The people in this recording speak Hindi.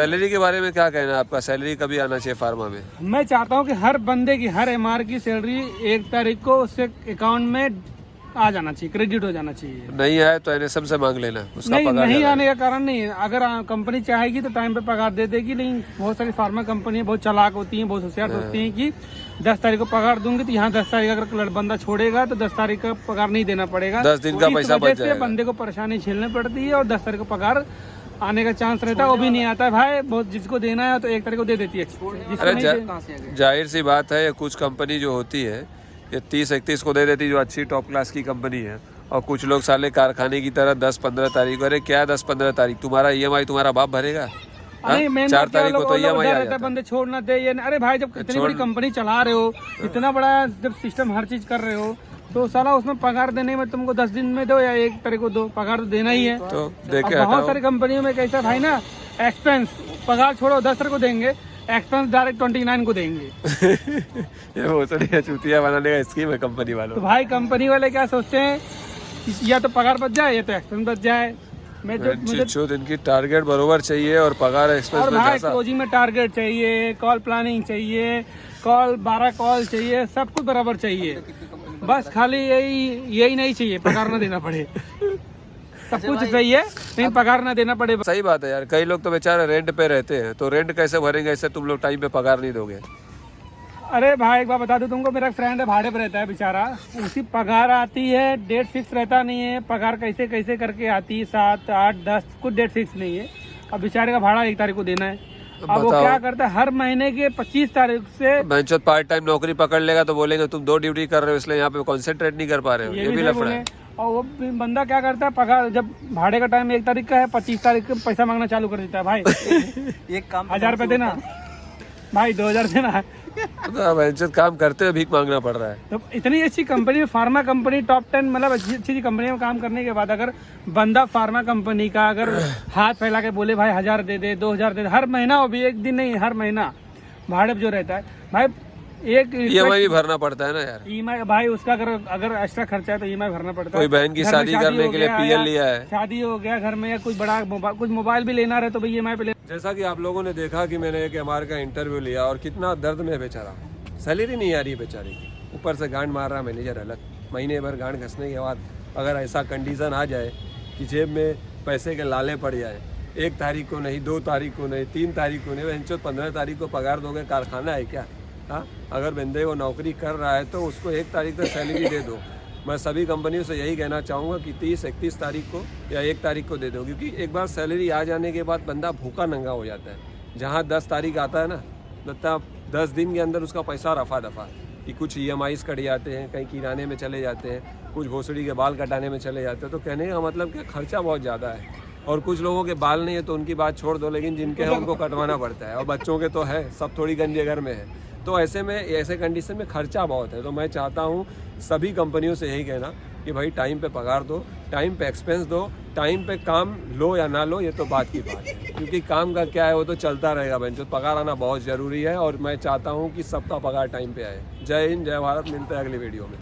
सैलरी के बारे में क्या कहना है आपका? सैलरी कभी आना चाहिए फार्मा में? मैं चाहता हूँ कि हर बंदे की, हर एमआर की सैलरी 1 तारीख को उसके अकाउंट में आ जाना चाहिए, क्रेडिट हो जाना चाहिए। नहीं आए तो एनएसएम से मांग लेना, उसका नहीं, पगार नहीं ज्यादा आने का कारण नहीं है। अगर कंपनी चाहेगी तो टाइम पे पगार दे देगी, लेकिन बहुत सारी फार्मा कंपनी बहुत चालाक होती हैं, बहुत होशियार सोचती हैं कि 10 तारीख को पगार दूंगी तो यहाँ 10 तारीख अगर बंदा छोड़ेगा तो 10 तारीख का पगार नहीं देना पड़ेगा, 10 दिन का पैसा बच जाएगा। बंदे को परेशानी झेलनी पड़ती है और 10 तारीख को पगार आने का चांस रहता है, वो भी नहीं आता है भाई। बहुत जिसको देना है तो 1 तारीख को दे देती है। अरे जाहिर सी बात है, कुछ कंपनी जो होती है ये 30-31 को दे देती है, जो अच्छी टॉप क्लास की कंपनी है। और कुछ लोग साले कारखाने की तरह 10-15 तारीख। अरे क्या 10-15 तारीख? तुम्हारा ईएमआई तुम्हारा बाप भरेगा? 4 तारीख को तो ईएमआई आ जाता है। बंदे छोड़ ना दे ये। अरे भाई, जब इतनी बड़ी कंपनी चला रहे हो, इतना बड़ा जब सिस्टम हर चीज कर रहे हो, तो साला उसमें पगार देने में तुमको 10 दिन में दो या 1 तारीख को दो, पगार तो देना ही है। तो देखे बहुत सारी कंपनियों में कैसा भाई ना, एक्सपेंस पगार छोड़ो 10 तारीख को देंगे, एक्सपेंस डायरेक्ट 29 को देंगे। ये भोसड़ी चूतिया बनाने का स्कीम है कंपनी वालों। तो भाई कंपनी वाले क्या सोचते हैं, या तो पगार बच जाए या तो एक्सपेंस बच जाए। इनकी टारगेट बरोबर चाहिए और पगार एक्सपेंस और में भाई ज्यादा। क्लोजिंग में टारगेट चाहिए, कॉल प्लानिंग चाहिए, 12 कॉल चाहिए, सब कुछ बराबर चाहिए। बस खाली यही नहीं चाहिए, पगार ना देना पड़े। सब कुछ चाहिए लेकिन पगार ना देना पड़े। सही बात है यार। कई लोग तो बेचारे रेंट पे रहते हैं, तो रेंट कैसे भरेंगे ऐसे तुम लोग टाइम पे पगार नहीं दोगे? अरे भाई एक बार बता दूं तुमको, मेरा फ्रेंड है, भाड़े पे रहता है बेचारा, उसी पगार आती है, डेट फिक्स रहता नहीं है, पगार कैसे कैसे करके आती है, 7, 8, 10, कुछ डेट फिक्स नहीं है। अब बेचारे का भाड़ा 1 तारीख को देना है। अब वो क्या करता है, हर महीने के 25 तारीख से बेंचों पार्ट टाइम नौकरी पकड़ लेगा तो बोलेंगे तुम 2 ड्यूटी कर रहे हो इसलिए यहाँ पे कॉन्सेंट्रेट नहीं कर पा रहे हो। ये भी लफड़ा है। और वो बंदा क्या करता है, पगार जब भाड़े का टाइम 1 तारीख का है, 25 तारीख को पैसा मांगना चालू कर देता है। भाई एक काम 1000 रुपये देना, भाई 2000 देना। तो काम करते हुए भीख मांगना पड़ रहा है। तो इतनी अच्छी कंपनी, फार्मा कंपनी टॉप 10 मतलब अच्छी कंपनी में काम करने के बाद अगर बंदा फार्मा कंपनी का अगर हाथ फैला के बोले भाई 1000 दे दे, 2000 दे दे, हर महीना, वो भी एक दिन नहीं, हर महीना भाड़े पे जो रहता है भाई, एक ईएमआई भी भरना पड़ता है ना यार। ईएमआई भाई उसका अगर एक्स्ट्रा खर्चा है तो ईएमआई भरना पड़ता है। कोई बहन की शादी करने के लिए पीएल लिया है, शादी हो गया घर में, या कुछ बड़ा कुछ मोबाइल भी लेना रहे तो भाई ईएमआई पे ले। जैसा कि आप लोगों ने देखा कि मैंने एक एमआर का इंटरव्यू लिया और कितना दर्द में बेचारा, सैलरी नहीं आ रही है बेचारी की, ऊपर से गांड मार रहा मैनेजर अलग। महीने भर गांड घसने के बाद अगर ऐसा कंडीशन आ जाए कि जेब में पैसे के लाले पड़ जाए, 1 तारीख को नहीं, 2 तारीख को नहीं, 3 तारीख को नहीं, 15 तारीख को पगार दोगे? कारखाना है क्या? हाँ, अगर बंदे वो नौकरी कर रहा है तो उसको 1 तारीख तक सैलरी दे दो। मैं सभी कंपनियों से यही कहना चाहूँगा कि 30-31 तारीख को या 1 तारीख को दे दो, क्योंकि एक बार सैलरी आ जाने के बाद बंदा भूखा नंगा हो जाता है। जहाँ 10 तारीख आता है ना, मतलब 10 दिन के अंदर उसका पैसा रफा दफा, कि कुछ EMIs कट जाते हैं, कहीं किराने में चले जाते हैं, कुछ भोसड़ी के बाल कटाने में चले जाते हैं। तो कहने का मतलब कि खर्चा बहुत ज़्यादा है। और कुछ लोगों के बाल नहीं है तो उनकी बात छोड़ दो, लेकिन जिनके हैं उनको कटवाना पड़ता है, और बच्चों के तो है, सब थोड़ी गंजे घर में है। तो ऐसे में, ऐसे कंडीशन में खर्चा बहुत है। तो मैं चाहता हूँ सभी कंपनियों से यही कहना कि भाई टाइम पे पगार दो, टाइम पे एक्सपेंस दो, टाइम पे काम लो या ना लो, ये तो बात की बात है। क्योंकि काम का क्या है, वो तो चलता रहेगा बहनचोद, पगार आना बहुत ज़रूरी है। और मैं चाहता हूँ कि सबका पगार टाइम पे आए। जय हिंद, जय भारत। मिलते हैं अगली वीडियो में।